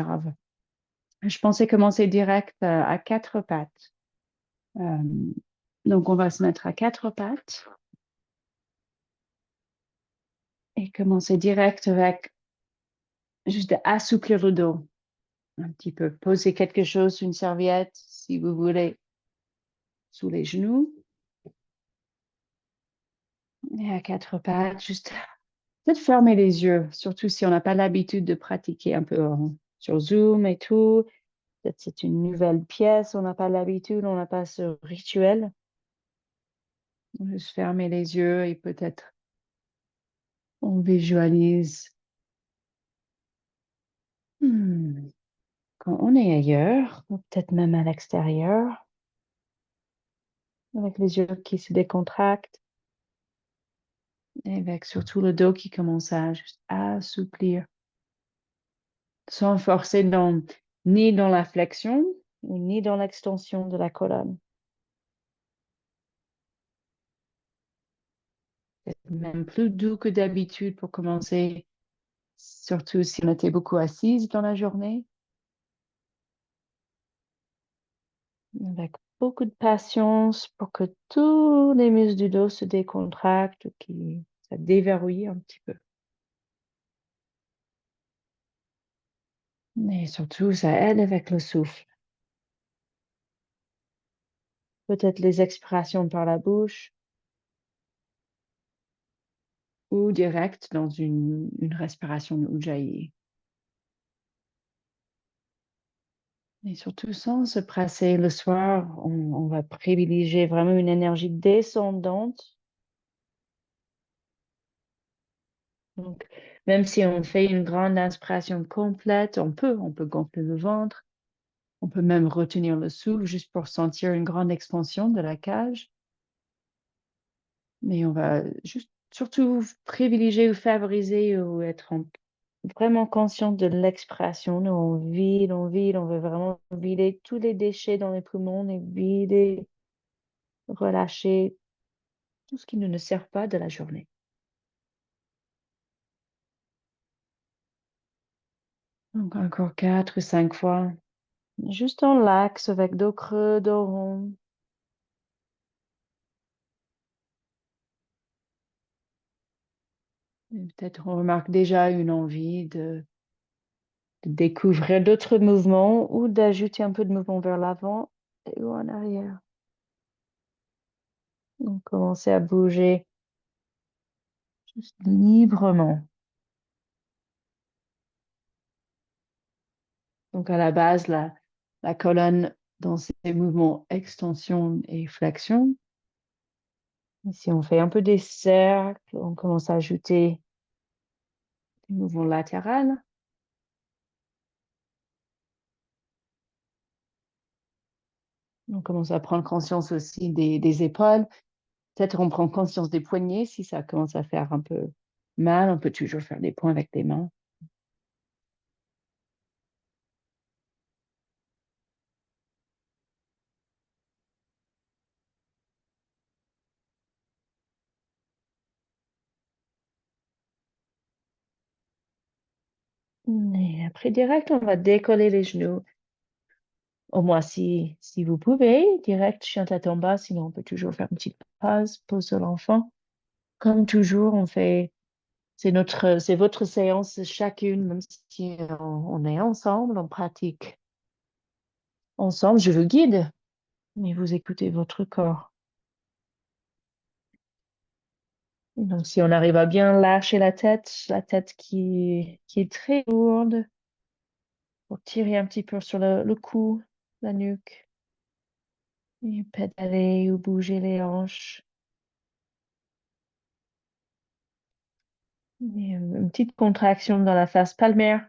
grave. Je pensais commencer direct à quatre pattes. Euh, donc, on va se mettre à quatre pattes et commencer direct avec juste assouplir le dos un petit peu. Poser quelque chose, une serviette, si vous voulez, sous les genoux. Et à quatre pattes, juste peut-être fermer les yeux, surtout si on n'a pas l'habitude de pratiquer un peu sur Zoom et tout. Peut-être c'est une nouvelle pièce, on n'a pas l'habitude, on n'a pas ce rituel. Juste fermer les yeux et peut-être on visualise quand on est ailleurs, ou peut-être même à l'extérieur, avec les yeux qui se décontractent et avec surtout le dos qui commence à juste assouplir, sans forcer ni dans la flexion, ni dans l'extension de la colonne. C'est même plus doux que d'habitude pour commencer, surtout si on était beaucoup assise dans la journée. Avec beaucoup de patience pour que tous les muscles du dos se décontractent, ça déverrouille un petit peu. Et surtout, ça aide avec le souffle. Peut-être les expirations par la bouche ou direct dans une respiration Ujjayi. Et surtout, sans se presser le soir, on va privilégier vraiment une énergie descendante. Donc, même si on fait une grande inspiration complète, on peut gonfler le ventre, on peut même retenir le souffle juste pour sentir une grande expansion de la cage. Mais on va juste surtout privilégier ou favoriser ou être vraiment conscient de l'expiration. Nous, on vide, on veut vraiment vider tous les déchets dans les poumons et vider, relâcher tout ce qui ne nous sert pas de la journée. Donc encore 4 ou 5 fois. Juste en l'axe avec dos creux, dos rond. Et peut-être on remarque déjà une envie de découvrir d'autres mouvements ou d'ajouter un peu de mouvement vers l'avant et ou en arrière. Donc commencer à bouger juste librement. Donc à la base, la colonne dans ses mouvements extension et flexion. Et si on fait un peu des cercles, on commence à ajouter des mouvements latéraux. On commence à prendre conscience aussi des épaules. Peut-être on prend conscience des poignets si ça commence à faire un peu mal. On peut toujours faire des points avec des mains. Et après, direct, on va décoller les genoux. Au moins, si vous pouvez, direct, chien tête en bas. Sinon, on peut toujours faire une petite pause sur l'enfant. Comme toujours, c'est votre séance chacune, même si on est ensemble, on pratique ensemble. Je vous guide, mais vous écoutez votre corps. Et donc, si on arrive à bien lâcher la tête qui est très lourde, pour tirer un petit peu sur le cou, la nuque, et pédaler ou bouger les hanches. Et une petite contraction dans la face palmaire.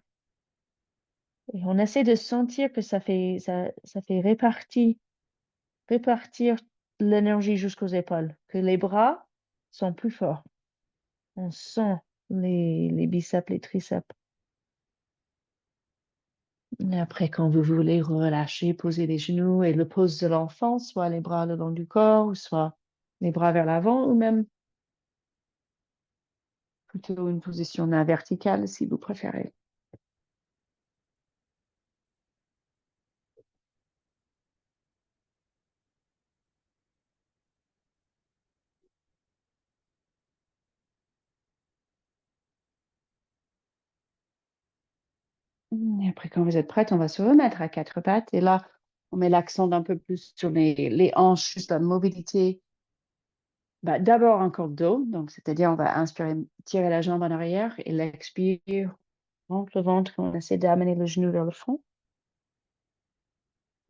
Et on essaie de sentir que ça fait répartir l'énergie jusqu'aux épaules, que les bras sont plus forts. On sent les biceps, les triceps. Et après, quand vous voulez relâcher, poser les genoux et le pose de l'enfant, soit les bras le long du corps, ou soit les bras vers l'avant, ou même plutôt une position verticale si vous préférez. Et après, quand vous êtes prête, on va se remettre à quatre pattes. Et là, on met l'accent un peu plus sur les hanches, juste la mobilité. Bah, d'abord, encore dos. Donc, c'est-à-dire, on va inspirer, tirer la jambe en arrière et l'expire, rentre le ventre. On essaie d'amener le genou vers le front.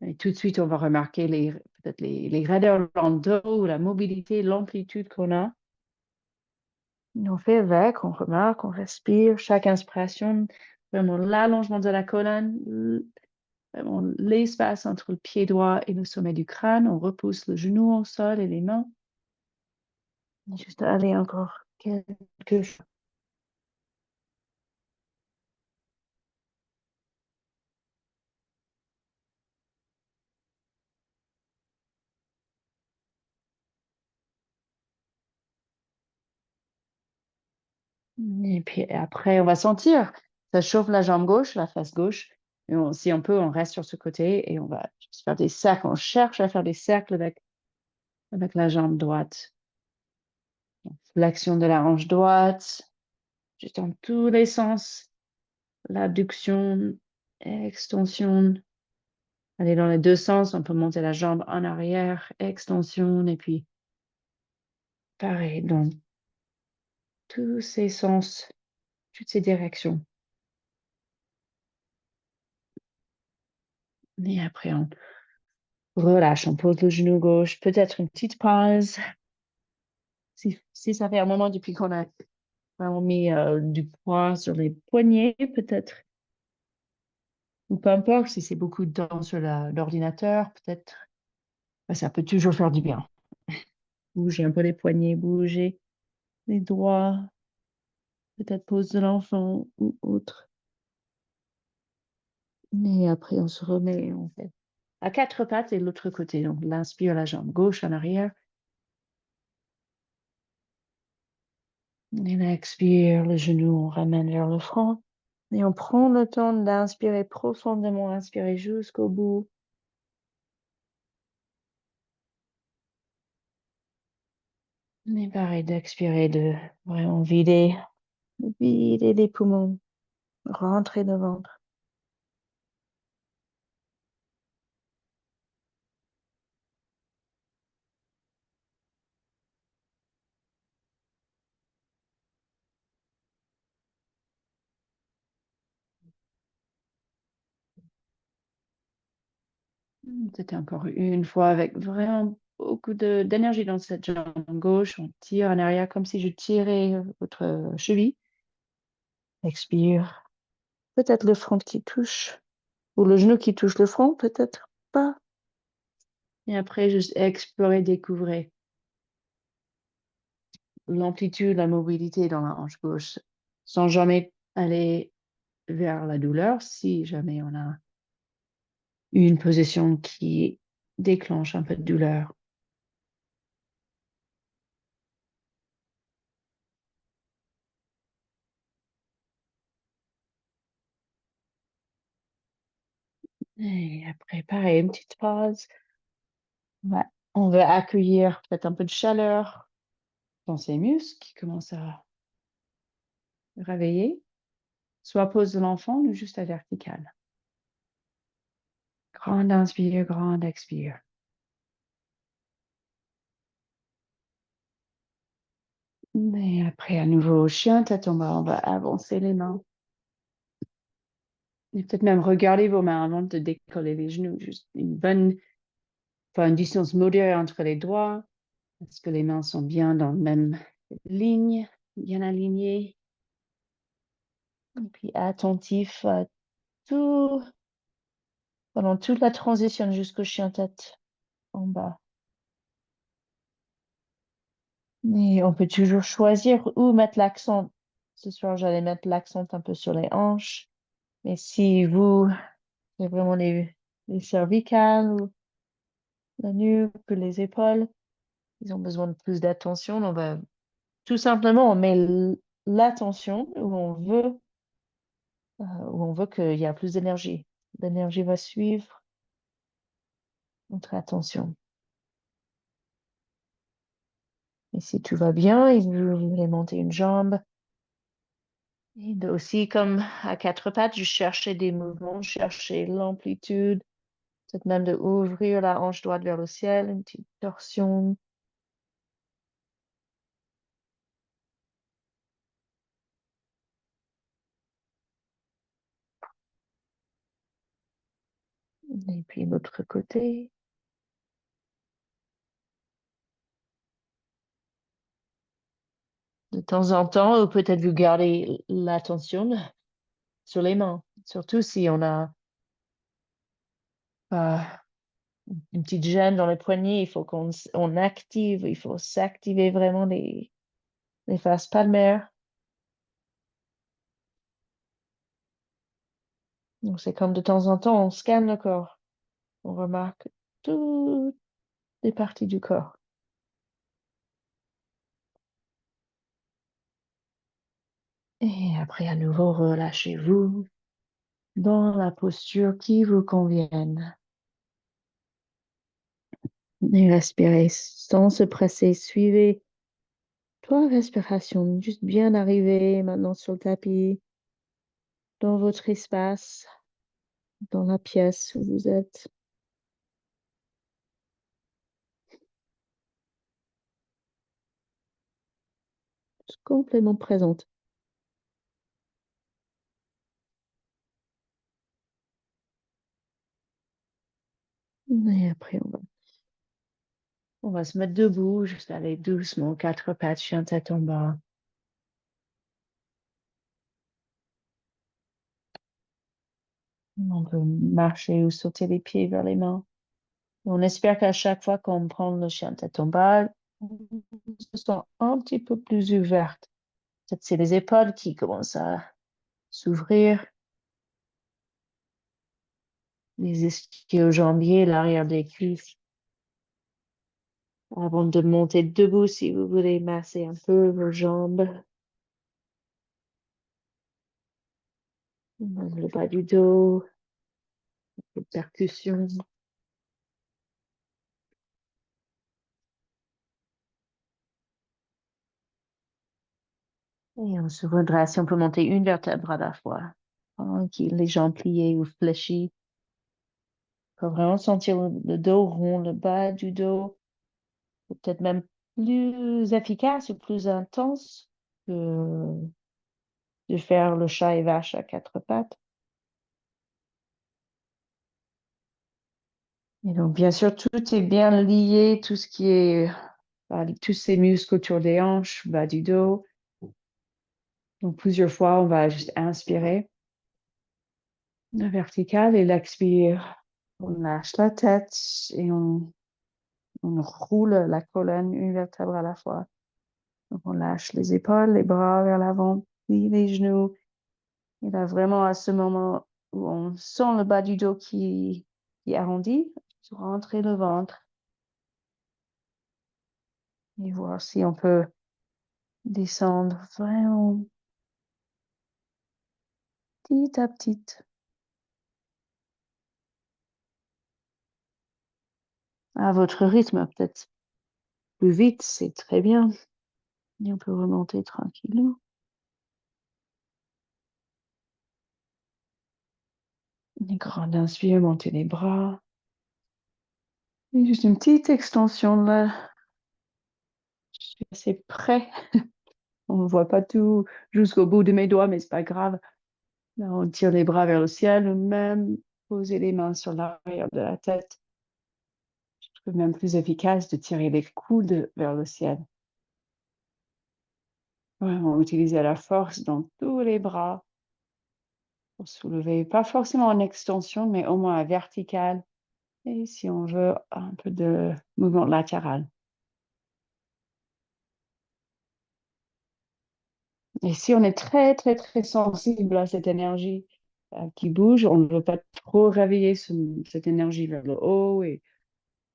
Et tout de suite, on va remarquer peut-être les raideurs dans le dos ou la mobilité, l'amplitude qu'on a. On fait avec, on remarque, on respire. Chaque inspiration, vraiment l'allongement de la colonne, vraiment l'espace entre le pied droit et le sommet du crâne. On repousse le genou au sol et les mains. Juste aller encore quelques fois. Et puis après, on va sentir, ça chauffe la jambe gauche, la face gauche. Et si on peut, on reste sur ce côté et on va juste faire des cercles. On cherche à faire des cercles avec la jambe droite. Flexion de la hanche droite, juste dans tous les sens. L'abduction, extension. Aller dans les deux sens, on peut monter la jambe en arrière, extension, et puis pareil, dans tous ces sens, toutes ces directions. Et après, on relâche, on pose le genou gauche, peut-être une petite pause. Si ça fait un moment depuis qu'on a vraiment mis du poids sur les poignets, peut-être, ou peu importe, si c'est beaucoup de temps sur l'ordinateur, peut-être, ben, ça peut toujours faire du bien. Bouger un peu les poignets, bouger les doigts, peut-être pose de l'enfant ou autre. Et après, on se remet, on fait à quatre pattes et l'autre côté. Donc, l'inspire la jambe gauche en arrière. Et l'expire, le genou, on ramène vers le front. Et on prend le temps d'inspirer profondément, inspirer jusqu'au bout. Et pareil, d'expirer, de vraiment vider les poumons, rentrer le ventre. C'était encore une fois avec vraiment beaucoup d'énergie dans cette jambe gauche. On tire en arrière comme si je tirais votre cheville. Expire. Peut-être le front qui touche, ou le genou qui touche le front, peut-être pas. Et après, juste explorer, découvrir l'amplitude, la mobilité dans la hanche gauche, sans jamais aller vers la douleur, si jamais on a une position qui déclenche un peu de douleur. Et après, pareil, une petite pause. Ouais. On veut accueillir peut-être un peu de chaleur dans ces muscles qui commencent à réveiller, soit pose de l'enfant ou juste à verticale. Grande inspire, grande expire. Mais après, à nouveau, chien tête en bas, on va avancer les mains. Et peut-être même regarder vos mains avant de décoller les genoux. Juste enfin, une distance modérée entre les doigts. Est-ce que les mains sont bien dans la même ligne, bien alignées? Et puis attentif à tout, pendant toute la transition jusqu'au chien tête en bas. Mais on peut toujours choisir où mettre l'accent. Ce soir, j'allais mettre l'accent un peu sur les hanches. Mais si vous, c'est vraiment les cervicales ou la nuque ou les épaules, ils ont besoin de plus d'attention. On va tout simplement, on met l'attention où on veut qu'il y a plus d'énergie. L'énergie va suivre notre attention. Et si tout va bien, et vous voulez monter une jambe, Et aussi, comme à quatre pattes, je cherchais des mouvements, je cherchais l'amplitude, peut-être même de ouvrir la hanche droite vers le ciel, une petite torsion. Et puis l'autre côté. De temps en temps, ou peut-être vous gardez l'attention sur les mains, surtout si on a euh, une petite gêne dans le poignet, il faut on active, il faut s'activer vraiment les faces palmaires. Donc c'est comme de temps en temps, on scanne le corps, on remarque toutes les parties du corps. Et après, à nouveau, relâchez-vous dans la posture qui vous convienne. Et respirez sans se presser. Suivez trois respirations, juste bien arriver maintenant sur le tapis, dans votre espace, dans la pièce où vous êtes. Complètement présente. Et après, on va se mettre debout, juste aller doucement, quatre pattes, chien tête en bas. On peut marcher ou sauter les pieds vers les mains. On espère qu'à chaque fois qu'on prend le chien tête en bas, on se sent un petit peu plus ouverte. Peut-être c'est les épaules qui commencent à s'ouvrir, les ischio-jambiers, l'arrière des cuisses. Avant de monter debout, si vous voulez masser un peu vos jambes, le bas du dos, les percussions. Et on se redresse, on peut monter une vertèbre à la fois. Tranquille, les jambes pliées ou fléchies. On peut vraiment sentir le dos rond, le bas du dos. Peut-être même plus efficace ou plus intense que de faire le chat et vache à quatre pattes. Et donc, bien sûr, tout est bien lié, tout ce qui est, tous ces muscles autour des hanches, bas du dos. Donc, plusieurs fois, on va juste inspirer la verticale et l'expire. On lâche la tête et on roule la colonne une vertèbre à la fois. Donc, on lâche les épaules, les bras vers l'avant, puis les genoux. Et là, vraiment, à ce moment où on sent le bas du dos qui arrondit, rentrer le ventre et voir si on peut descendre vraiment petit à petit. À votre rythme, peut-être plus vite, c'est très bien. Et on peut remonter tranquillement. Une grande inspire, monter les bras. Et juste une petite extension là. Je suis assez près. On ne voit pas tout jusqu'au bout de mes doigts, mais c'est pas grave. Là, on tire les bras vers le ciel, ou même poser les mains sur l'arrière de la tête. Je trouve même plus efficace de tirer les coudes vers le ciel. Vraiment utiliser la force dans tous les bras pour soulever, pas forcément en extension, mais au moins à verticale. Et si on veut, un peu de mouvement latéral. Et si on est très, très, très sensible à cette énergie qui bouge, on ne veut pas trop réveiller cette énergie vers le haut et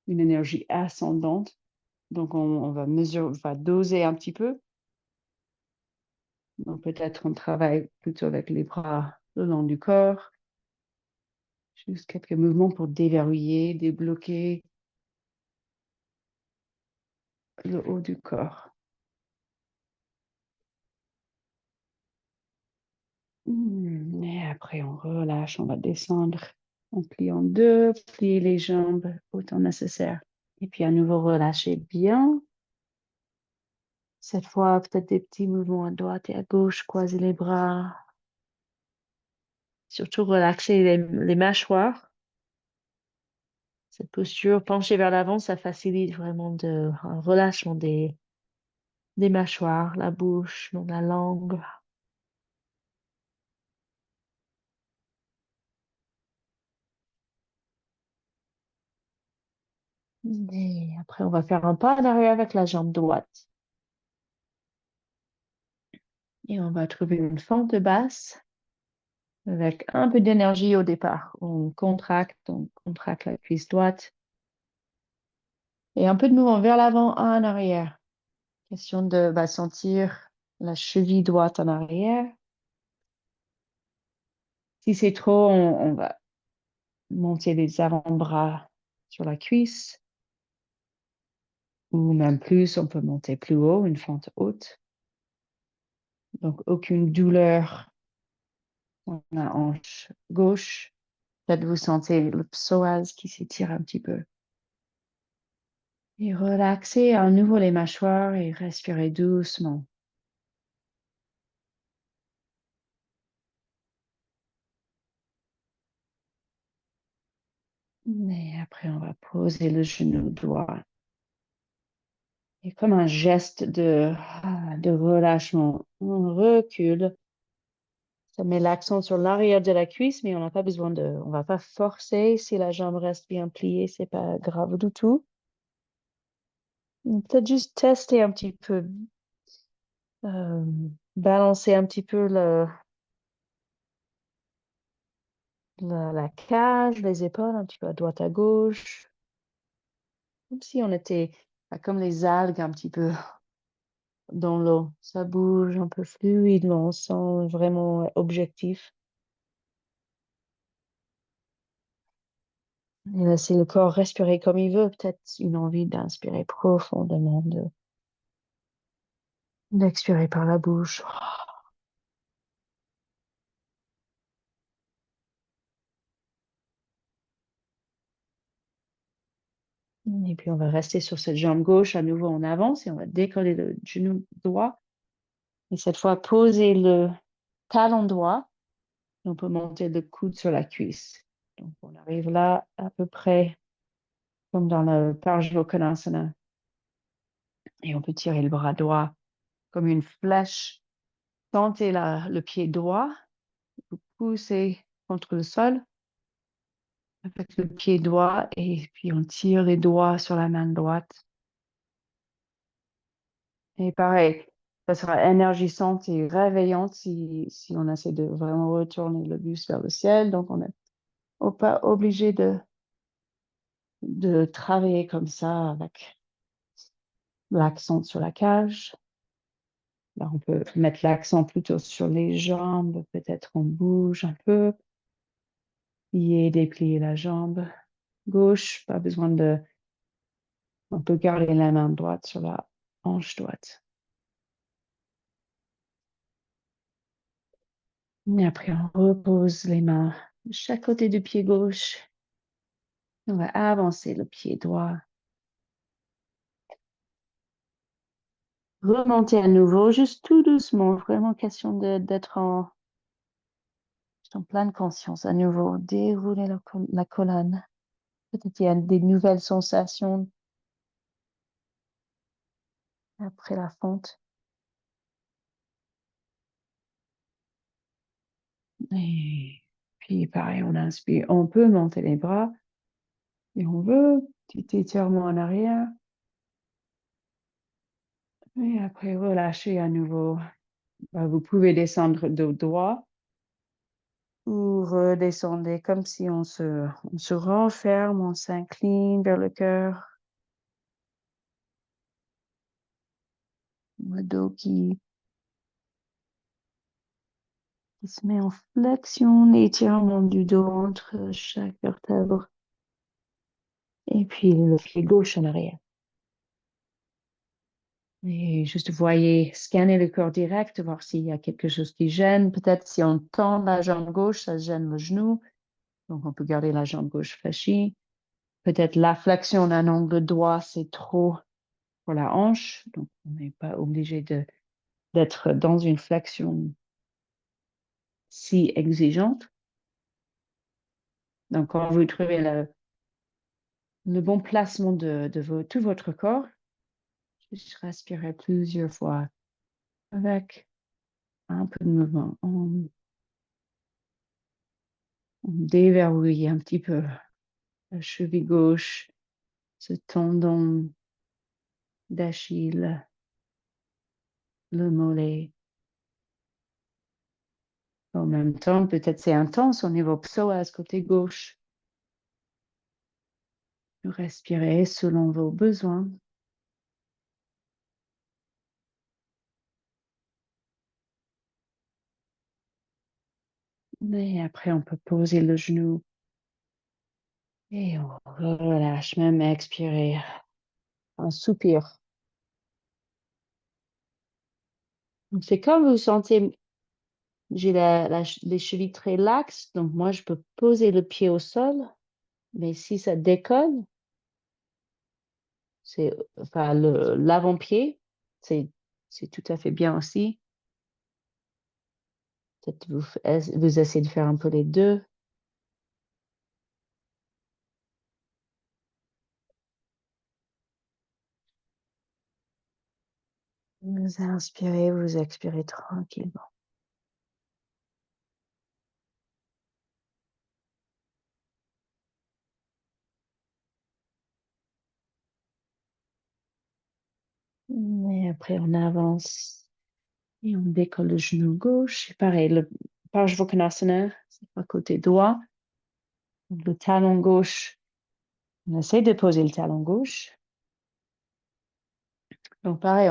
une énergie ascendante. Donc, on va va doser un petit peu. Donc, peut-être on travaille plutôt avec les bras le long du corps. Juste quelques mouvements pour déverrouiller, débloquer le haut du corps. Et après, on relâche, on va descendre. On plie en deux, plier les jambes autant nécessaire. Et puis à nouveau, relâchez bien. Cette fois, peut-être des petits mouvements à droite et à gauche, croiser les bras. Surtout relaxer les mâchoires. Cette posture penchée vers l'avant, ça facilite vraiment un relâchement des mâchoires, la bouche, la langue. Et après, on va faire un pas en arrière avec la jambe droite. Et on va trouver une fente basse avec un peu d'énergie au départ. On contracte la cuisse droite. Et un peu de mouvement vers l'avant, en arrière. Question de sentir la cheville droite en arrière. Si c'est trop, on va monter les avant-bras sur la cuisse. Ou même plus, on peut monter plus haut, une fente haute. Donc, aucune douleur dans la hanche gauche. Peut-être vous sentez le psoas qui s'étire un petit peu. Et relaxez à nouveau les mâchoires et respirez doucement. Et après, on va poser le genou droit. Et comme un geste de relâchement, on recule. Ça met l'accent sur l'arrière de la cuisse, mais on n'a pas besoin on va pas forcer. Si la jambe reste bien pliée, c'est pas grave du tout. Peut-être juste tester un petit peu, euh, balancer un petit peu la cage, les épaules, un petit peu à droite à gauche. Comme si on était comme les algues un petit peu dans l'eau. Ça bouge un peu fluidement, sans vraiment objectif. Et laisser le corps respirer comme il veut. Peut-être une envie d'inspirer profondément, d'expirer par la bouche. Et puis, on va rester sur cette jambe gauche à nouveau en avance et on va décoller le genou droit. Et cette fois, poser le talon droit. On peut monter le coude sur la cuisse. Donc, on arrive là à peu près comme dans le Parsvakonasana. Et on peut tirer le bras droit comme une flèche. Tentez le pied droit. Vous poussez contre le sol avec le pied droit et puis on tire les doigts sur la main droite. Et pareil, ça sera énergisante et réveillante si on essaie de vraiment retourner le buste vers le ciel. Donc, on n'est pas obligé de travailler comme ça avec l'accent sur la cage. Là, on peut mettre l'accent plutôt sur les jambes. Peut-être on bouge un peu, plier, déplier la jambe gauche. Pas besoin on peut garder la main droite sur la hanche droite. Et après, on repose les mains de chaque côté du pied gauche. On va avancer le pied droit. Remonter à nouveau, juste tout doucement. Vraiment question d'être en pleine conscience à nouveau. Dérouler la colonne. Peut-être qu'il y a des nouvelles sensations après la fente. Et puis, pareil, on inspire. On peut monter les bras. Et on veut. Petit étirement en arrière. Et après, relâcher à nouveau. Vous pouvez descendre dos droit ou redescendre comme si on se renferme, on s'incline vers le cœur. Le dos qui se met en flexion, l'étirement du dos entre chaque vertèbre. Et puis le pied gauche en arrière. Et juste voyez, scanner le corps direct, voir s'il y a quelque chose qui gêne. Peut-être si on tend la jambe gauche, ça gêne le genou. Donc, on peut garder la jambe gauche fléchie. Peut-être la flexion d'un angle droit, c'est trop pour la hanche. Donc, on n'est pas obligé d'être dans une flexion si exigeante. Donc, quand vous trouvez le bon placement de tout votre corps, juste respirer plusieurs fois avec un peu de mouvement. On déverrouille un petit peu la cheville gauche, ce tendon d'Achille, le mollet. En même temps, peut-être c'est intense au niveau psoas côté gauche. Respirez selon vos besoins. Et après, on peut poser le genou et on relâche, même expirer. Un soupir. C'est comme vous sentez, j'ai les chevilles très laxes, donc moi, je peux poser le pied au sol, mais si ça décolle, c'est enfin l'avant-pied, c'est tout à fait bien aussi. Peut-être vous essayez de faire un peu les deux. Vous inspirez, vous expirez tranquillement. Et après, on avance et on décolle le genou gauche. Pareil, le Parsvakonasana, c'est pas côté droit. Donc, le talon gauche, on essaie de poser le talon gauche. Donc, pareil,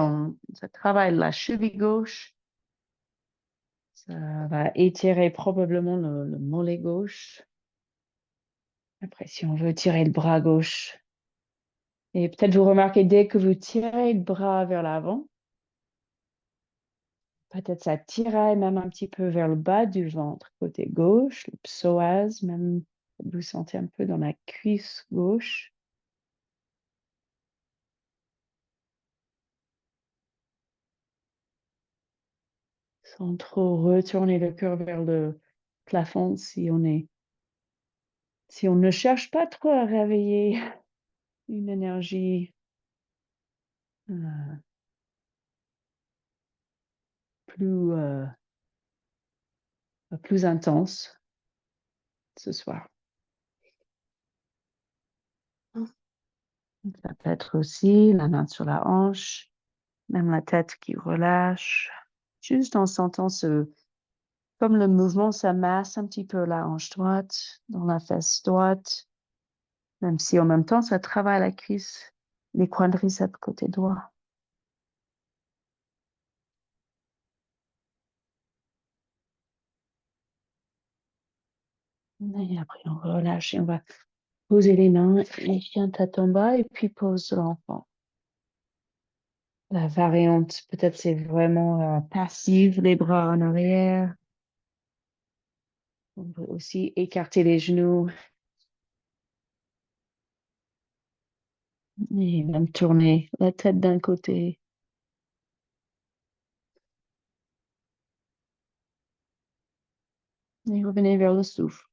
ça travaille la cheville gauche. Ça va étirer probablement le mollet gauche. Après, si on veut tirer le bras gauche. Et peut-être vous remarquez dès que vous tirez le bras vers l'avant, peut-être ça tiraille même un petit peu vers le bas du ventre, côté gauche, le psoas, même vous sentez un peu dans la cuisse gauche. Sans trop retourner le cœur vers le plafond si on ne cherche pas trop à réveiller une énergie euh, plus, plus intense ce soir. Ça peut être aussi la main sur la hanche, même la tête qui relâche, juste en sentant comme le mouvement s'amasse un petit peu la hanche droite, dans la fesse droite, même si en même temps ça travaille la cuisse, les quadriceps côté droit. Et après, on relâche et on va poser les mains et chien tête en bas et puis pose l'enfant. La variante, peut-être c'est vraiment passive, les bras en arrière. On peut aussi écarter les genoux et même tourner la tête d'un côté. Et revenez vers le souffle.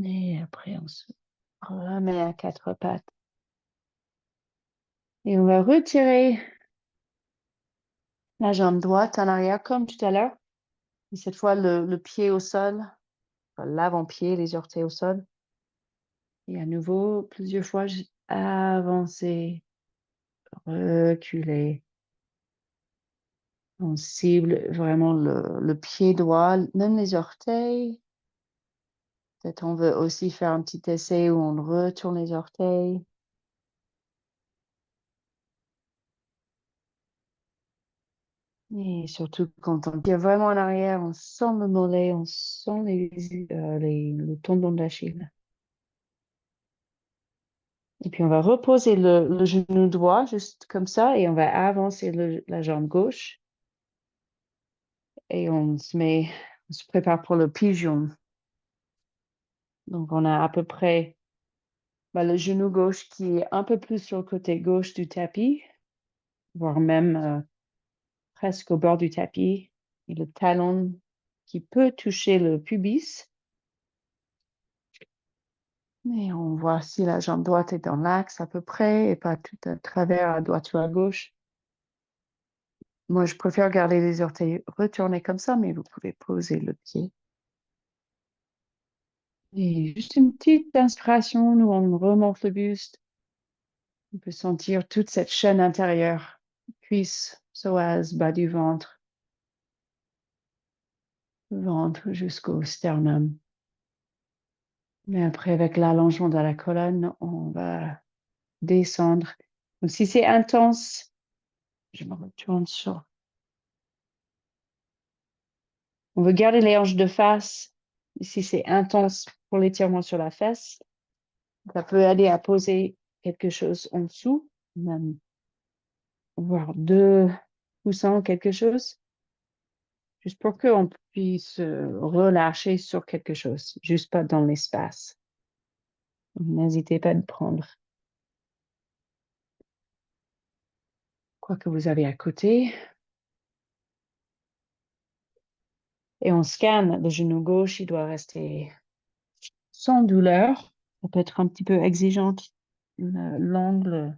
Et après, on se remet à quatre pattes. Et on va retirer la jambe droite en arrière comme tout à l'heure. Et cette fois, le pied au sol, enfin, l'avant-pied, les orteils au sol. Et à nouveau, plusieurs fois, avancer, reculer. On cible vraiment le pied droit, même les orteils. Peut-être on veut aussi faire un petit essai où on retourne les orteils. Et surtout quand on tire vraiment en arrière, on sent le mollet, on sent le tendon d'Achille. Et puis on va reposer le genou droit juste comme ça et on va avancer la jambe gauche et on se prépare pour le pigeon. Donc on a à peu près le genou gauche qui est un peu plus sur le côté gauche du tapis, voire même presque au bord du tapis, et le talon qui peut toucher le pubis. Et on voit si la jambe droite est dans l'axe à peu près et pas tout à travers à droite ou à gauche. Moi, je préfère garder les orteils retournés comme ça, mais vous pouvez poser le pied. Et juste une petite inspiration, nous on remonte le buste. On peut sentir toute cette chaîne intérieure, cuisse, psoas, bas du ventre jusqu'au sternum. Mais après, avec l'allongement de la colonne, on va descendre. Donc, si c'est intense, je me retourne sur. On veut garder les hanches de face. Si c'est intense pour l'étirement sur la fesse, ça peut aller à poser quelque chose en dessous, même voire deux coussins ou quelque chose, juste pour qu'on puisse relâcher sur quelque chose, juste pas dans l'espace. N'hésitez pas à prendre quoi que vous avez à côté. Et on scanne le genou gauche, il doit rester sans douleur. Ça peut être un petit peu exigeante, l'angle,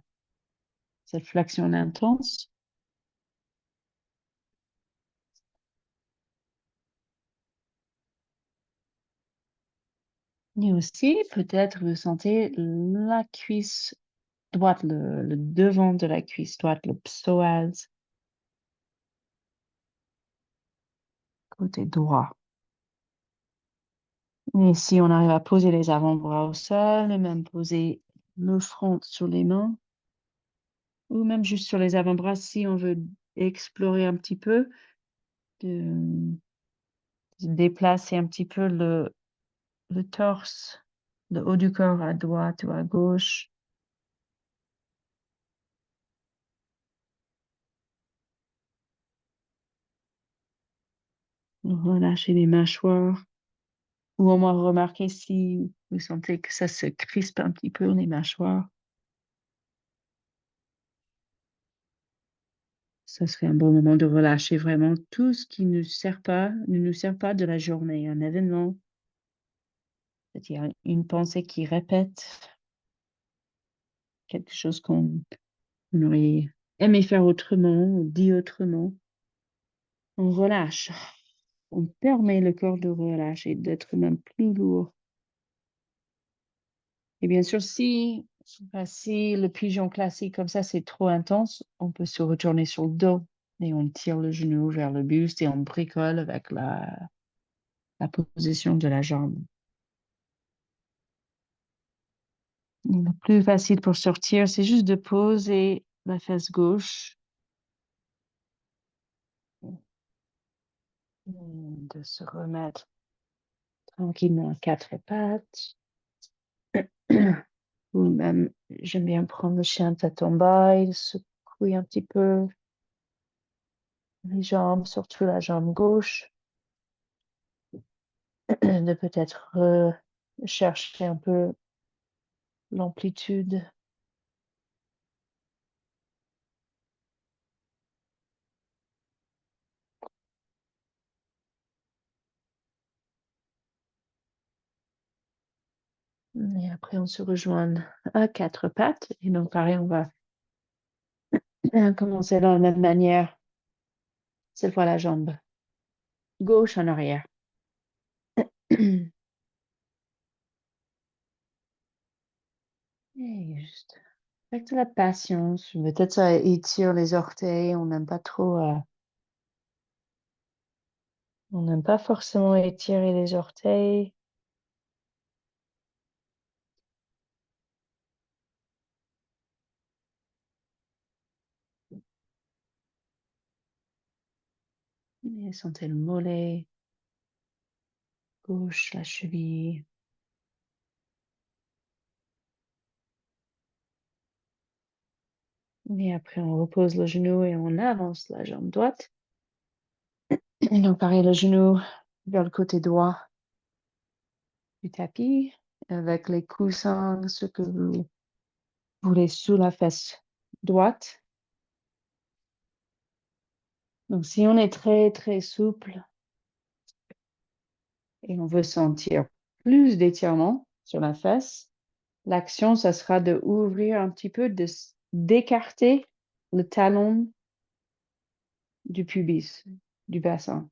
cette flexion intense. Et aussi, peut-être vous sentez la cuisse droite, le devant de la cuisse droite, le psoas, côté droit. Et si on arrive à poser les avant-bras au sol, et même poser le front sur les mains, ou même juste sur les avant-bras si on veut explorer un petit peu, de déplacer un petit peu le torse, le haut du corps à droite ou à gauche. Relâcher les mâchoires. Ou au moins remarquer si vous sentez que ça se crispe un petit peu les mâchoires. Ça serait un bon moment de relâcher vraiment tout ce qui ne nous sert pas de la journée. Un événement, c'est-à-dire une pensée qui répète quelque chose qu'on aurait aimé faire autrement ou dit autrement. On relâche. On permet le corps de relâcher, d'être même plus lourd. Et bien sûr, si le pigeon classique comme ça, c'est trop intense, on peut se retourner sur le dos et on tire le genou vers le buste et on bricole avec la position de la jambe. Et le plus facile pour sortir, c'est juste de poser la fesse gauche, de se remettre tranquillement à quatre pattes. Ou même, j'aime bien prendre le chien tête en bas et secouer un petit peu les jambes, surtout la jambe gauche. De peut-être chercher un peu l'amplitude. Et après, on se rejoint à quatre pattes. Et donc, pareil, on va commencer de la même manière. Cette fois, la jambe gauche en arrière. Et juste avec de la patience. Peut-être ça étire les orteils. On n'aime pas forcément étirer les orteils. Et sentez le mollet gauche, la cheville. Et après, on repose le genou et on avance la jambe droite. Et donc, pareil, le genou vers le côté droit du tapis, avec les coussins, ce que vous voulez sous la fesse droite. Donc, si on est très, très souple et on veut sentir plus d'étirement sur la fesse, l'action, ça sera de ouvrir un petit peu, d'écarter le talon du pubis, du bassin.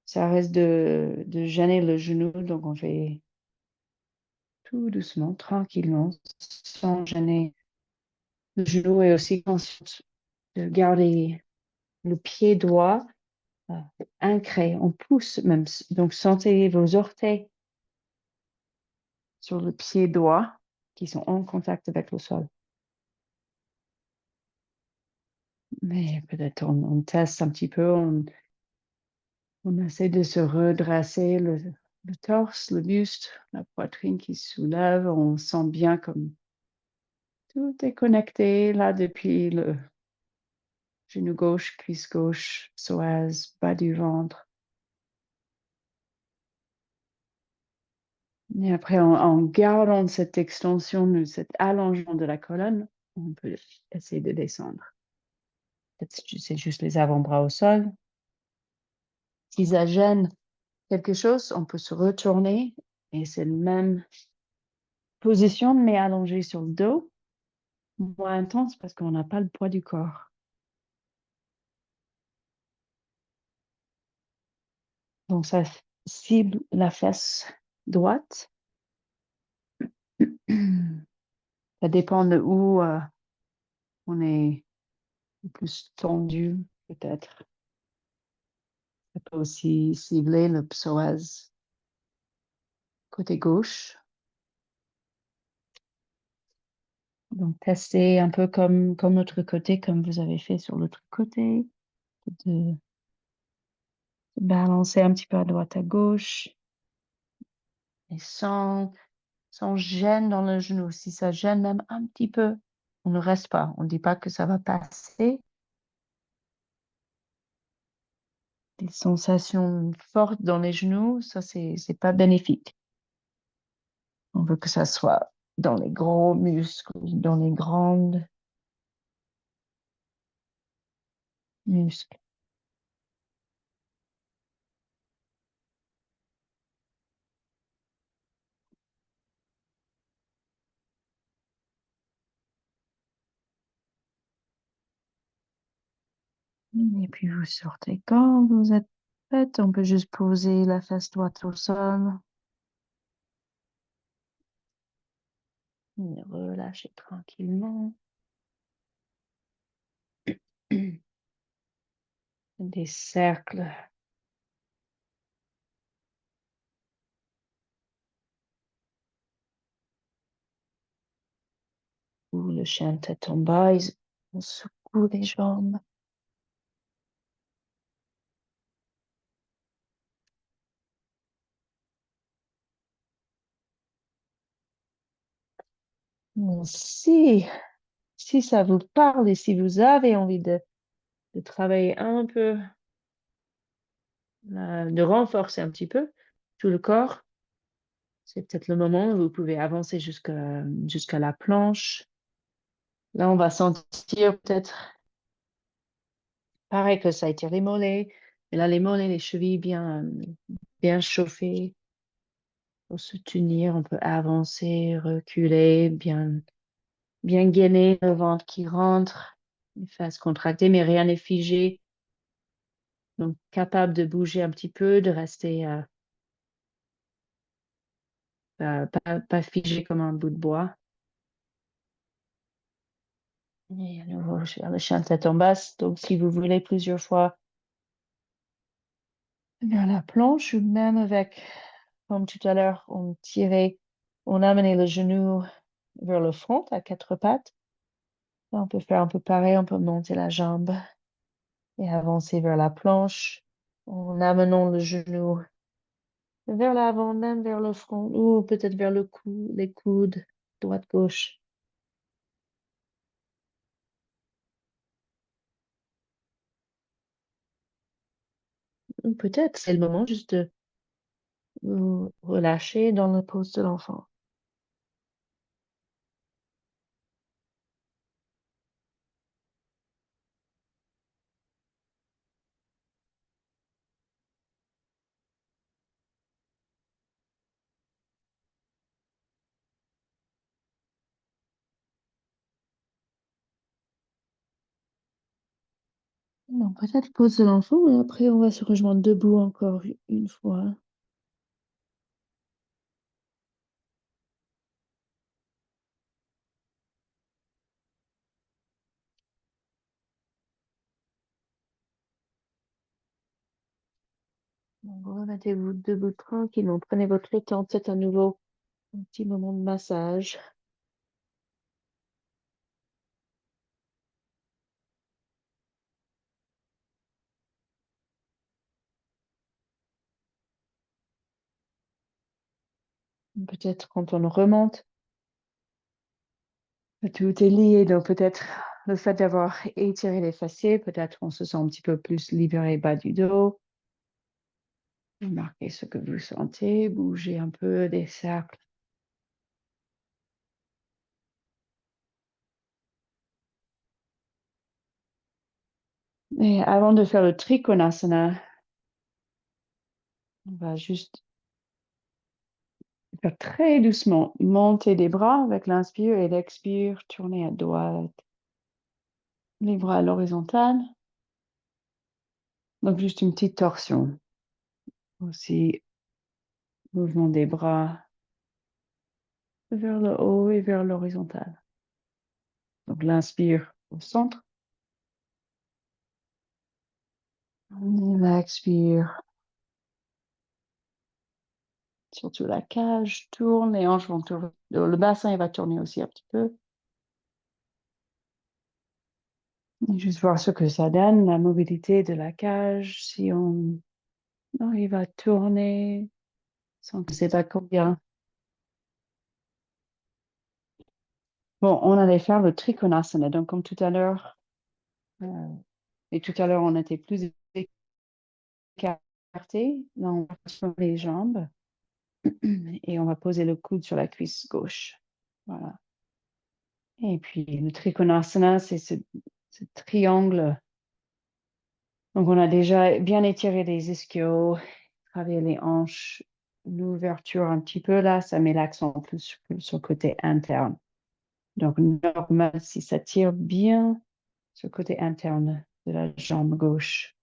Ça reste de gêner le genou, donc on fait tout doucement, tranquillement, sans gêner le genou et aussi conscient de garder le pied droit ancré, on pousse même, donc sentez vos orteils sur le pied droit qui sont en contact avec le sol. Mais peut-être on teste un petit peu, on essaie de se redresser le torse, le buste, la poitrine qui se soulève. On sent bien comme tout est connecté là depuis le genou gauche, cuisse gauche, psoas, bas du ventre. Et après, en gardant cette extension, cet allongement de la colonne, on peut essayer de descendre. Peut-être c'est juste les avant-bras au sol. Si ça gêne quelque chose, on peut se retourner et c'est la même position, mais allongée sur le dos, moins intense parce qu'on n'a pas le poids du corps. Donc, ça cible la fesse droite. Ça dépend de où on est le plus tendu, peut-être. Ça peut aussi cibler le psoas côté gauche. Donc, testez un peu comme l'autre côté, comme vous avez fait sur l'autre côté, de balancer un petit peu à droite, à gauche, et sans gêne dans le genou. Si ça gêne même un petit peu, on ne reste pas. On ne dit pas que ça va passer. Des sensations fortes dans les genoux, ça, c'est pas bénéfique. On veut que ça soit dans les gros muscles, dans les grandes muscles. Et puis vous sortez quand vous êtes prête. On peut juste poser la face droite au sol. Et relâchez tranquillement. Des cercles. Ou le chien tête en bas. On secoue les jambes. Si, si ça vous parle et si vous avez envie de travailler un peu, de renforcer un petit peu tout le corps, c'est peut-être le moment où vous pouvez avancer jusqu'à la planche. Là, on va sentir peut-être, pareil que ça a été les mollets, mais là, les mollets, les chevilles bien chauffées pour se tenir. On peut avancer, reculer, bien gainer le ventre qui rentre, les fesses contractées, mais rien n'est figé. Donc, capable de bouger un petit peu, de rester pas figé comme un bout de bois. Et à nouveau, je vais le chien tête en basse. Donc, si vous voulez plusieurs fois vers la planche ou même avec, comme tout à l'heure, on amenait le genou vers le front à quatre pattes. On peut faire un peu pareil, on peut monter la jambe et avancer vers la planche en amenant le genou vers l'avant, même vers le front ou peut-être vers le cou, les coudes, droite-gauche. Ou peut-être c'est le moment juste de vous relâcher dans la pose de l'enfant. Non, peut-être pose de l'enfant et après on va se rejoindre debout encore une fois. Donc, remettez-vous debout tranquillement. Prenez votre temps. C'est à nouveau un petit moment de massage. Peut-être quand on remonte, tout est lié. Donc peut-être le fait d'avoir étiré les fessiers, peut-être on se sent un petit peu plus libéré bas du dos. Remarquez ce que vous sentez. Bougez un peu des cercles. Et avant de faire le Trikonasana, on va juste faire très doucement. Monter des bras avec l'inspire et l'expire. Tourner à droite. Les bras à l'horizontale. Donc juste une petite torsion. Aussi, mouvement des bras vers le haut et vers l'horizontale. Donc l'inspire au centre. L'expire. Surtout la cage tourne, les hanches vont tourner. Le bassin il va tourner aussi un petit peu. Et juste voir ce que ça donne, la mobilité de la cage. Si on arrive à tourner sans que je ne sais pas combien. Bon, on allait faire le Trikonasana. Donc comme tout à l'heure, et tout à l'heure on était plus écarté. Là on va sur les jambes et on va poser le coude sur la cuisse gauche. Voilà. Et puis le Trikonasana, c'est ce triangle. Donc, on a déjà bien étiré les ischios, travaillé les hanches, l'ouverture un petit peu là, ça met l'accent plus sur le côté interne. Donc, normal si ça tire bien ce côté interne de la jambe gauche.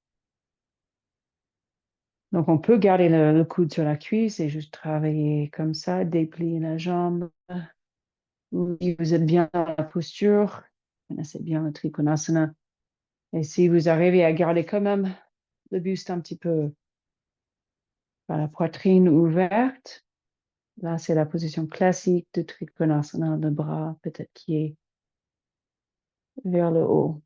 Donc, on peut garder le coude sur la cuisse et juste travailler comme ça, déplier la jambe. Ou si vous êtes bien dans la posture, c'est bien le Trikonasana. Et si vous arrivez à garder quand même le buste un petit peu par la poitrine ouverte, là, c'est la position classique de Trikonasana, le bras peut-être qui est vers le haut.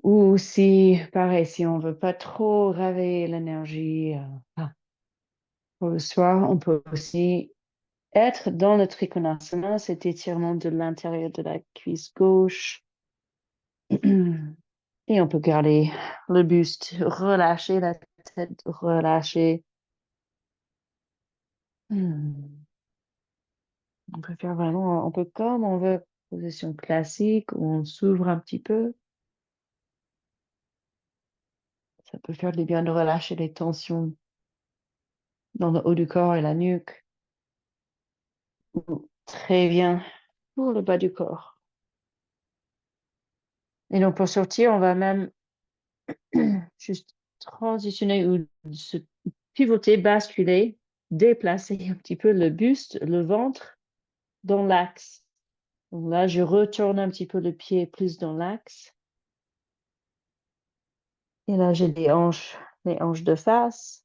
Ou si, pareil, si on veut pas trop réveiller l'énergie pour le soir, on peut aussi être dans le Trikonasana, cet étirement de l'intérieur de la cuisse gauche. Et on peut garder le buste relâché, la tête relâchée. On peut faire vraiment un peu comme on veut, position classique, où on s'ouvre un petit peu. Ça peut faire du bien de relâcher les tensions dans le haut du corps et la nuque. Très bien pour le bas du corps. Et donc pour sortir, on va même juste transitionner ou se pivoter, basculer, déplacer un petit peu le buste, le ventre dans l'axe. Donc là, je retourne un petit peu le pied plus dans l'axe. Et là, j'ai les hanches de face.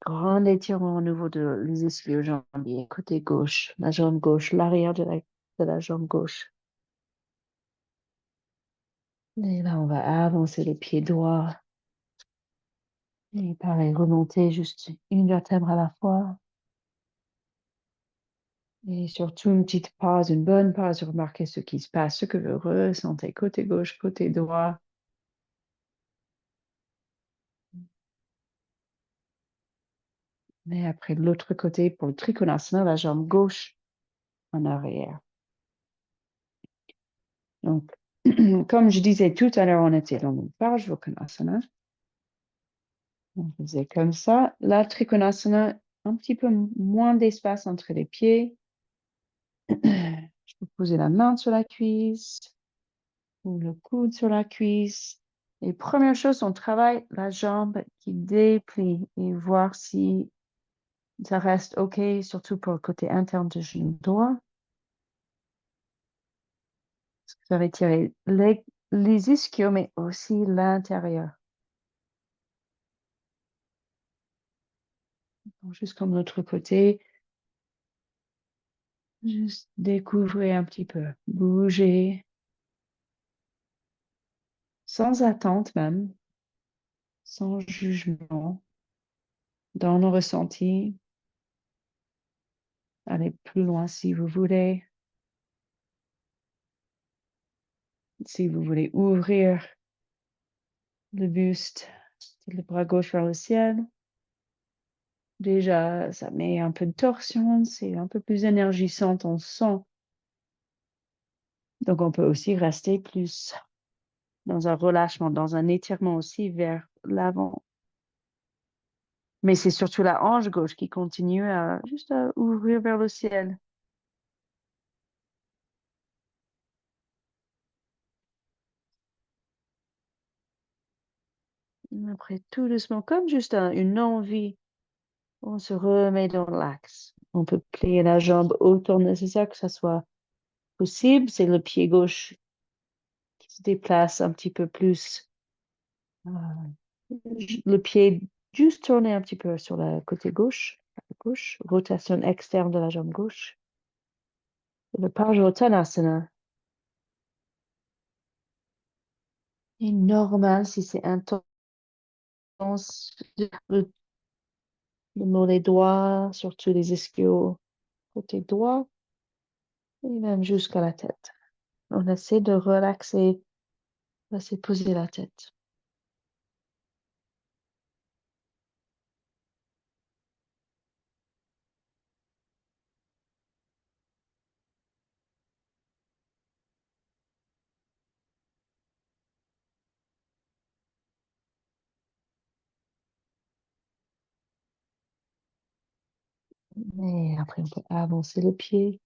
grand étirement au niveau les ischio-jambiers, côté gauche, la jambe gauche, l'arrière de la jambe gauche. Et là, on va avancer le pied droit. Et pareil, remonter juste une vertèbre à la fois. Et surtout, une petite pause, une bonne pause, remarquer ce qui se passe, ce que vous ressentez côté gauche, côté droit. Et après, de l'autre côté, pour le Trikonasana, la jambe gauche en arrière. Donc, comme je disais tout à l'heure, on était dans une page Trikonasana. On faisait comme ça. La Trikonasana, un petit peu moins d'espace entre les pieds. Je peux poser la main sur la cuisse ou le coude sur la cuisse. Et première chose, on travaille la jambe qui déplie et voir si ça reste OK, surtout pour le côté interne du genou droit. Ça va tirer les ischios, mais aussi l'intérieur. Juste comme l'autre côté, juste découvrir un petit peu, bouger, sans attente même, sans jugement, dans nos ressentis. Aller plus loin si vous voulez. Si vous voulez ouvrir le buste, le bras gauche vers le ciel. Déjà, ça met un peu de torsion, c'est un peu plus énergisant, on sent. Donc, on peut aussi rester plus dans un relâchement, dans un étirement aussi vers l'avant. Mais c'est surtout la hanche gauche qui continue à juste à ouvrir vers le ciel. Après, tout doucement, comme juste une envie, on se remet dans l'axe. On peut plier la jambe autant nécessaire que ça soit possible. C'est le pied gauche qui se déplace un petit peu plus. Le pied juste tourné un petit peu sur le côté gauche. Rotation externe de la jambe gauche. Le Parsvottanasana est normal si c'est intense. Le, le mollet droit, surtout les ischios côté droit, et même jusqu'à la tête. On essaie de relaxer, laisser poser la tête. Et après, on peut avancer le pied.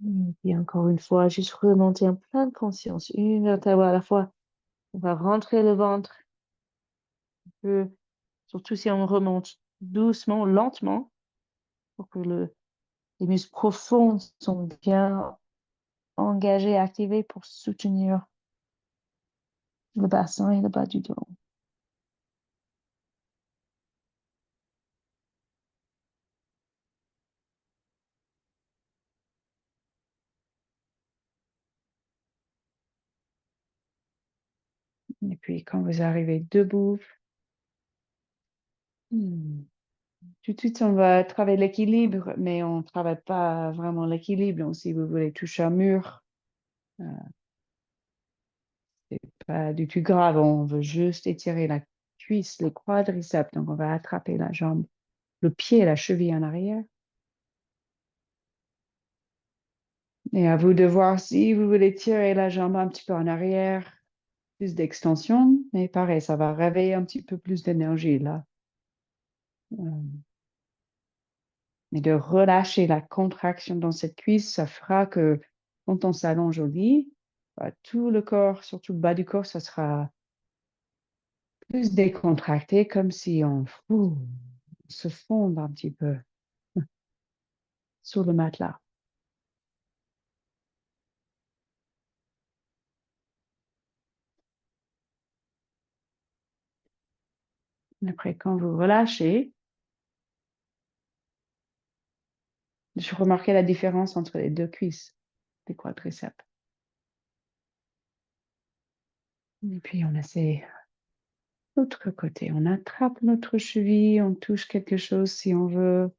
Et puis encore une fois, juste remonter en pleine conscience, une vertèbre à la fois. On va rentrer le ventre, surtout si on remonte doucement, lentement, pour que les muscles profonds sont bien engagés, activés pour soutenir le bassin et le bas du dos. Et puis, quand vous arrivez debout, tout de suite, on va travailler l'équilibre, mais on ne travaille pas vraiment l'équilibre. Donc, si vous voulez toucher un mur, euh, c'est pas du tout grave. On veut juste étirer la cuisse, les quadriceps. Donc, on va attraper la jambe, le pied et la cheville en arrière. Et à vous de voir si vous voulez tirer la jambe un petit peu en arrière, plus d'extension. Mais pareil, ça va réveiller un petit peu plus d'énergie là. Mais de relâcher la contraction dans cette cuisse, ça fera que quand on s'allonge au lit, bah, tout le corps, surtout le bas du corps, ça sera plus décontracté, comme si on se fonde un petit peu sur le matelas. Après, quand vous relâchez, je remarquais la différence entre les deux cuisses des quadriceps. Et puis, on essaie l'autre côté. On attrape notre cheville, on touche quelque chose si on veut.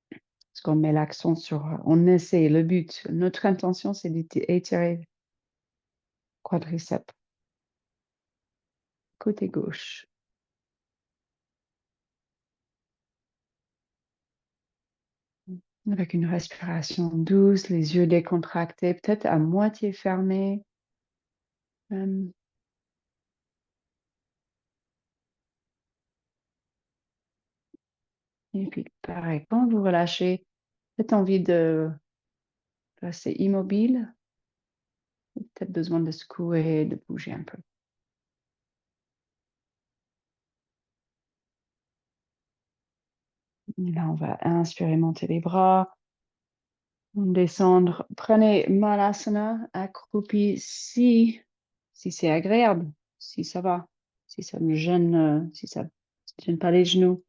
Parce qu'on met l'accent sur... On essaie, le but, notre intention, c'est d'étirer quadriceps. Côté gauche. Avec une respiration douce, les yeux décontractés, peut-être à moitié fermés. Et puis, pareil, quand vous relâchez, peut-être envie de rester immobile, peut-être besoin de secouer, de bouger un peu. Et là, on va inspirer, monter les bras, descendre. Prenez Malasana, accroupi, si c'est agréable, si ça va, si ça ne gêne, si ça ne gêne pas les genoux.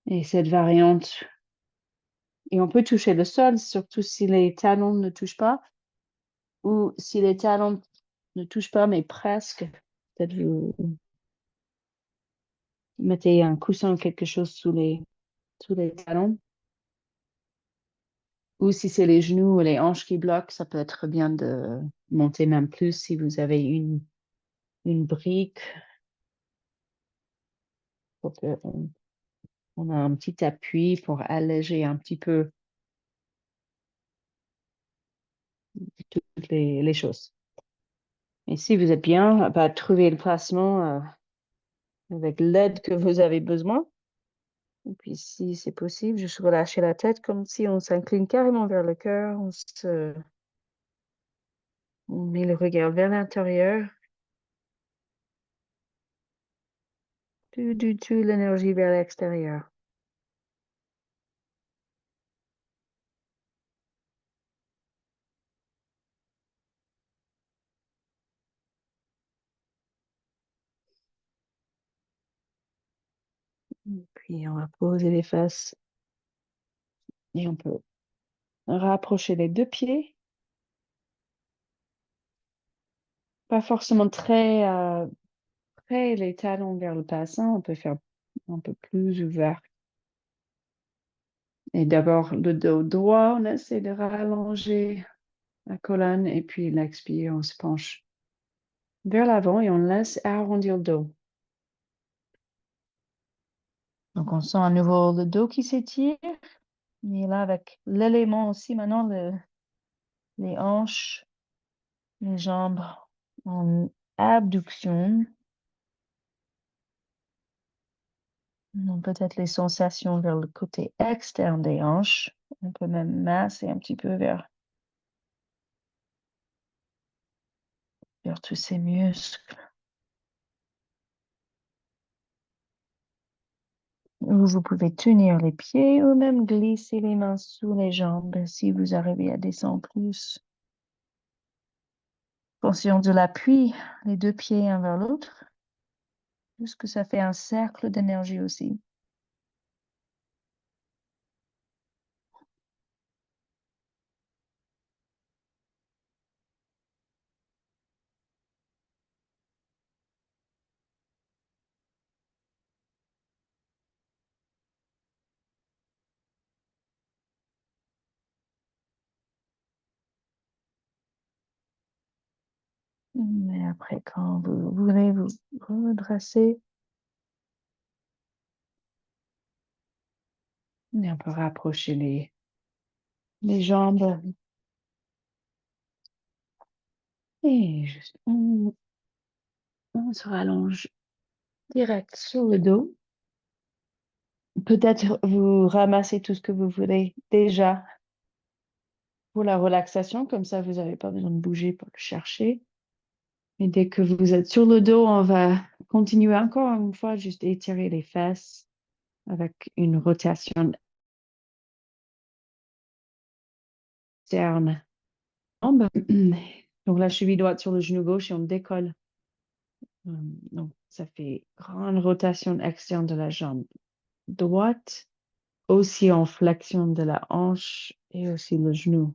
Et cette variante, et on peut toucher le sol, surtout si les talons ne touchent pas, ou si les talons ne touchent pas, mais presque. Peut-être vous mettez un coussin ou quelque chose sous les talons. Ou si c'est les genoux ou les hanches qui bloquent, ça peut être bien de monter même plus si vous avez une brique pour qu'on on a un petit appui pour alléger un petit peu toutes les choses. Et si vous êtes bien, bah, trouvez le placement avec l'aide que vous avez besoin. Et puis, si c'est possible, juste relâcher la tête comme si on s'incline carrément vers le cœur. On met le regard vers l'intérieur. Tout l'énergie vers l'extérieur. Puis, on va poser les fesses. Et on peut rapprocher les deux pieds. Pas forcément très près les talons vers le bassin. On peut faire un peu plus ouvert. Et d'abord, le dos droit, on essaie de rallonger la colonne. Et puis, l'expire, on se penche vers l'avant et on laisse arrondir le dos. Donc, on sent à nouveau le dos qui s'étire. Et là, avec l'élément aussi, maintenant, les hanches, les jambes en abduction. Donc, peut-être les sensations vers le côté externe des hanches. On peut même masser un petit peu vers tous ces muscles. Ou vous pouvez tenir les pieds ou même glisser les mains sous les jambes si vous arrivez à descendre plus. Conscient de l'appui, les deux pieds un vers l'autre. Juste que ça fait un cercle d'énergie aussi. Mais après, quand vous voulez vous redresser, et on peut rapprocher les jambes. Et juste, on se rallonge direct sur le dos. Peut-être vous ramassez tout ce que vous voulez déjà pour la relaxation, comme ça vous n'avez pas besoin de bouger pour le chercher. Et dès que vous êtes sur le dos, on va continuer encore une fois, juste étirer les fesses avec une rotation externe. Donc la cheville droite sur le genou gauche et on décolle Donc, ça fait grande rotation externe de la jambe droite, aussi en flexion de la hanche et aussi le genou.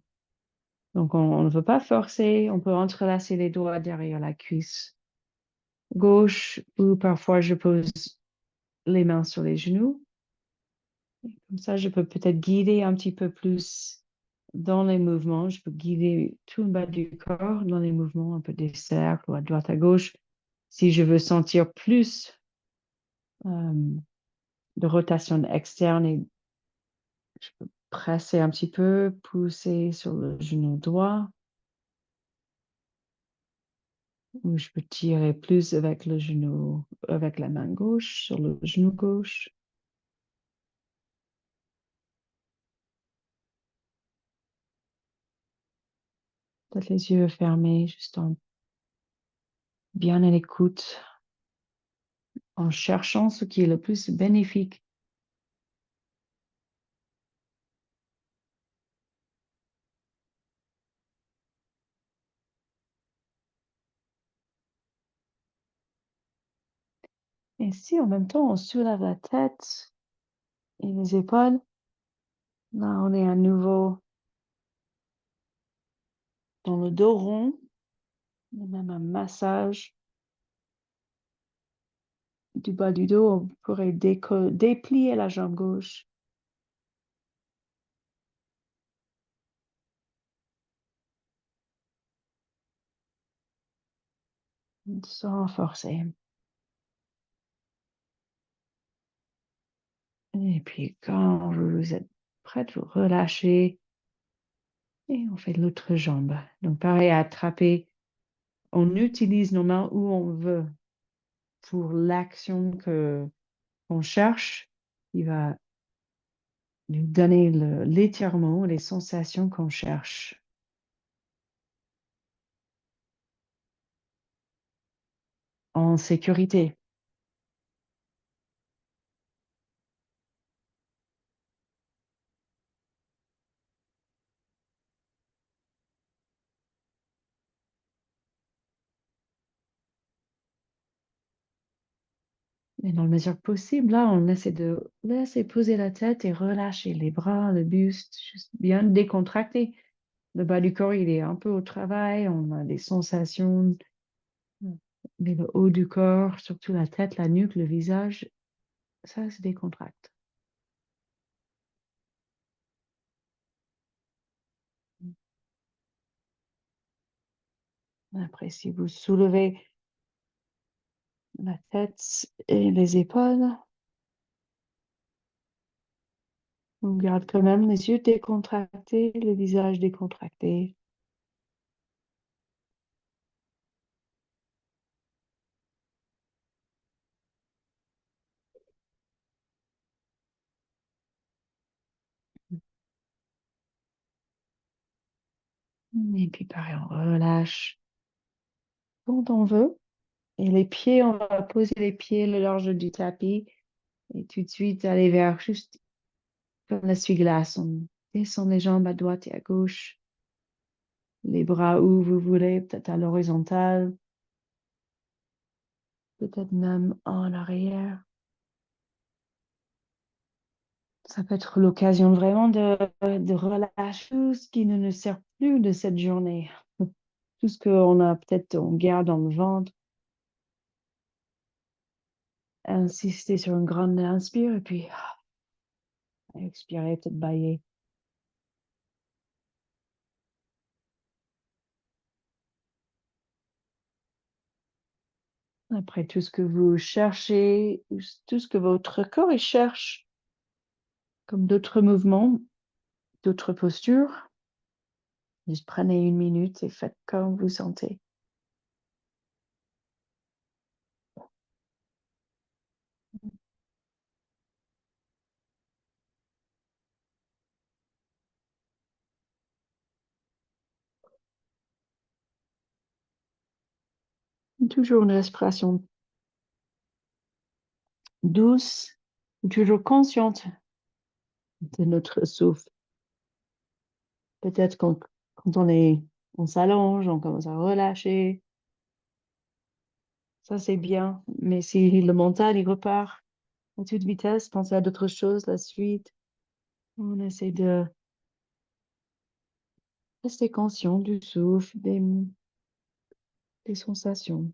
Donc, on ne veut pas forcer, on peut entrelacer les doigts derrière la cuisse gauche ou parfois je pose les mains sur les genoux. Comme ça, je peux peut-être guider un petit peu plus dans les mouvements. Je peux guider tout le bas du corps dans les mouvements, un peu des cercles ou à droite à gauche. Si je veux sentir plus euh, de rotation externe, et je peux presser un petit peu, pousser sur le genou droit, ou je peux tirer plus avec le genou, avec la main gauche sur le genou gauche. Peut-être les yeux fermés, juste en bien à l'écoute, en cherchant ce qui est le plus bénéfique. Et si en même temps on soulève la tête et les épaules, là on est à nouveau dans le dos rond, et même un massage du bas du dos, on pourrait déplier la jambe gauche sans forcer. Et puis quand vous êtes prête, vous relâchez et on fait l'autre jambe. Donc pareil, à attraper, on utilise nos mains où on veut pour l'action que qu'on cherche. Il va nous donner l'étirement, les sensations qu'on cherche. En sécurité. Et dans la mesure possible, là, on essaie de laisser poser la tête et relâcher les bras, le buste, juste bien décontracté. Le bas du corps, il est un peu au travail, on a des sensations, mais le haut du corps, surtout la tête, la nuque, le visage, ça se décontracte. Après, si vous soulevez la tête et les épaules, on garde quand même les yeux décontractés, le visage décontracté. Et puis pareil, on relâche quand on veut. Et les pieds, on va poser les pieds le large du tapis et tout de suite aller vers juste comme l'essuie-glace. On descend les jambes à droite et à gauche, les bras où vous voulez, peut-être à l'horizontale, peut-être même en arrière. Ça peut être l'occasion vraiment de relâcher tout ce qui ne nous sert plus de cette journée. Tout ce qu'on a peut-être, on garde dans le ventre. Insister sur une grande inspire et puis expirer, peut-être bailler. Après tout ce que vous cherchez, tout ce que votre corps il cherche, comme d'autres mouvements, d'autres postures, juste prenez une minute et faites comme vous sentez. Toujours une respiration douce, toujours consciente de notre souffle. Peut-être quand on s'allonge, on commence à relâcher. Ça, c'est bien. Mais si le mental, il repart à toute vitesse, penser à d'autres choses, la suite, on essaie de rester conscient du souffle, des sensations.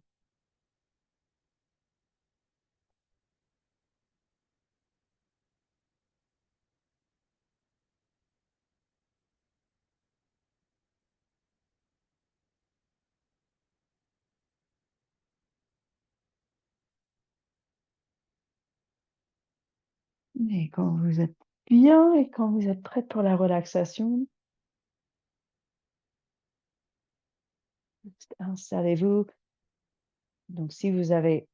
Et quand vous êtes bien et quand vous êtes prête pour la relaxation, installez-vous. Donc, si vous avez,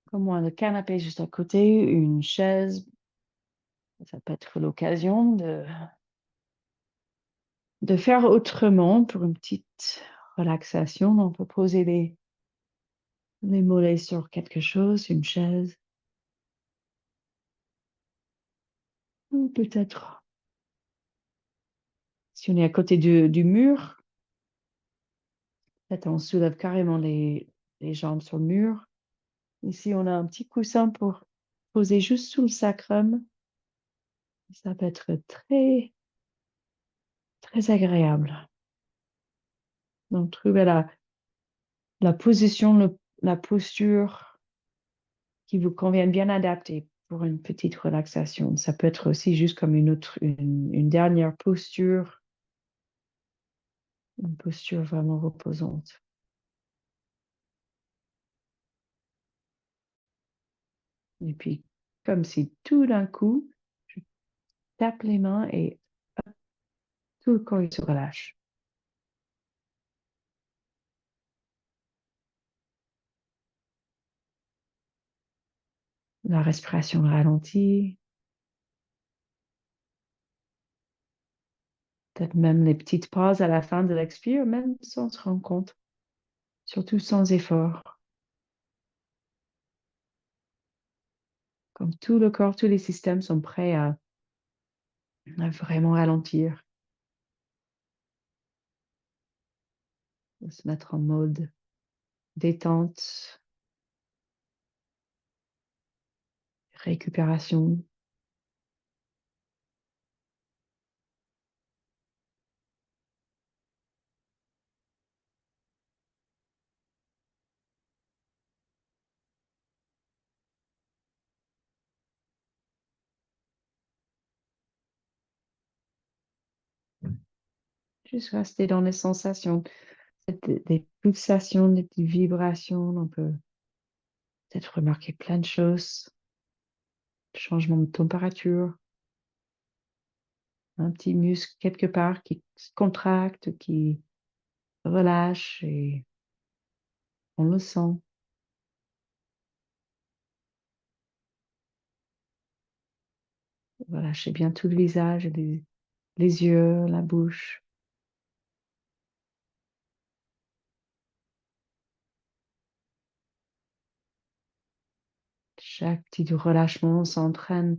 comme moi, le canapé juste à côté, une chaise, ça peut être l'occasion de faire autrement pour une petite relaxation. On peut poser les mollets sur quelque chose, une chaise, ou peut-être, si on est à côté du mur, peut-être on soulève carrément les jambes sur le mur. Ici, on a un petit coussin pour poser juste sous le sacrum. Ça peut être très, très agréable. Donc, trouver la position, la posture qui vous convienne bien adaptée pour une petite relaxation. Ça peut être aussi juste comme une dernière posture, une posture vraiment reposante. Et puis, comme si tout d'un coup, je tape les mains et tout le corps il se relâche. La respiration ralentit, peut-être même les petites pauses à la fin de l'expire, même sans se rendre compte, surtout sans effort. Comme tout le corps, tous les systèmes sont prêts à vraiment ralentir, à se mettre en mode détente, récupération. Juste rester dans les sensations, des pulsations, des petites vibrations. On peut peut-être remarquer plein de choses, changement de température, un petit muscle quelque part qui se contracte, qui relâche et on le sent. Relâchez bien tout le visage, les yeux, la bouche. Chaque petit relâchement s'entraîne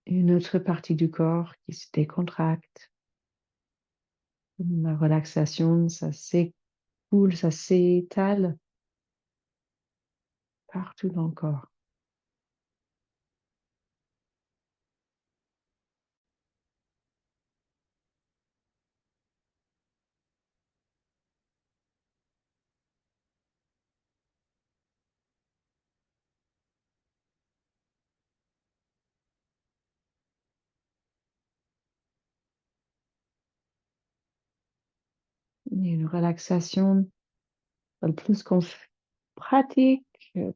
une autre partie du corps qui se décontracte. La relaxation, ça s'écoule, ça s'étale partout dans le corps. Et une relaxation, le plus qu'on pratique,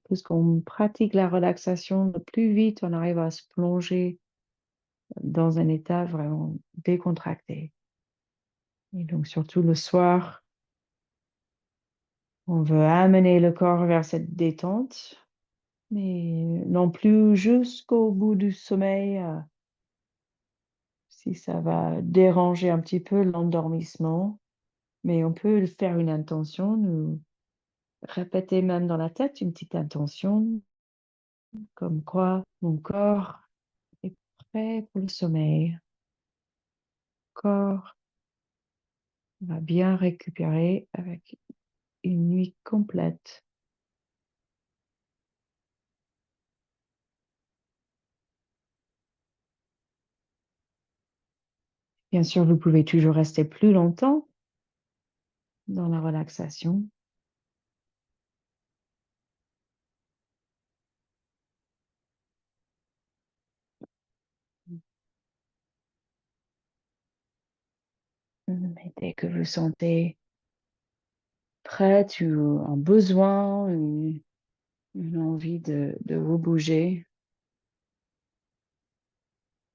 plus qu'on pratique la relaxation, le plus vite on arrive à se plonger dans un état vraiment décontracté. Et donc surtout le soir, on veut amener le corps vers cette détente, mais non plus jusqu'au bout du sommeil, si ça va déranger un petit peu l'endormissement. Mais on peut faire une intention, nous répéter même dans la tête une petite intention, comme quoi mon corps est prêt pour le sommeil. Le corps va bien récupérer avec une nuit complète. Bien sûr, vous pouvez toujours rester plus longtemps dans la relaxation. Mais dès que vous sentez prête ou un besoin, une envie de vous bouger,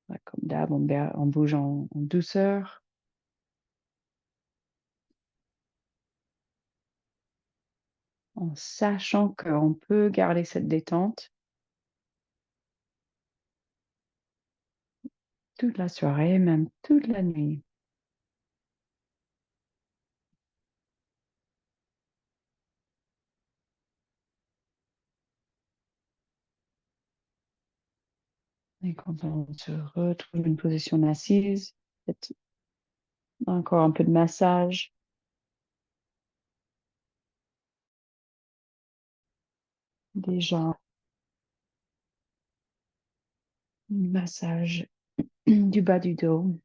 ouais, comme d'hab, on bouge en douceur, en sachant qu'on peut garder cette détente toute la soirée, même toute la nuit. Et quand on se retrouve une position assise, peut-être encore un peu de massage, déjà massage du bas du dos.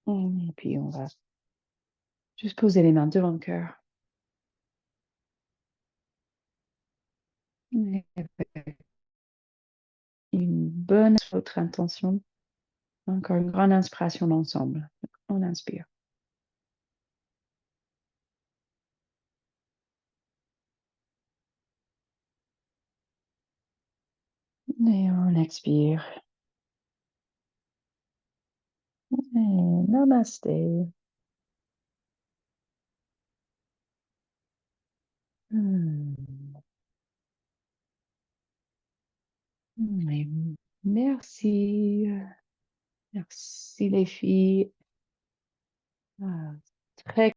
Et puis on va juste poser les mains devant le cœur. Et avec une bonne autre intention. Encore une grande inspiration d'ensemble. On inspire. Et on expire. Et namaste. Hmm. Et merci. Merci les filles. Ah, très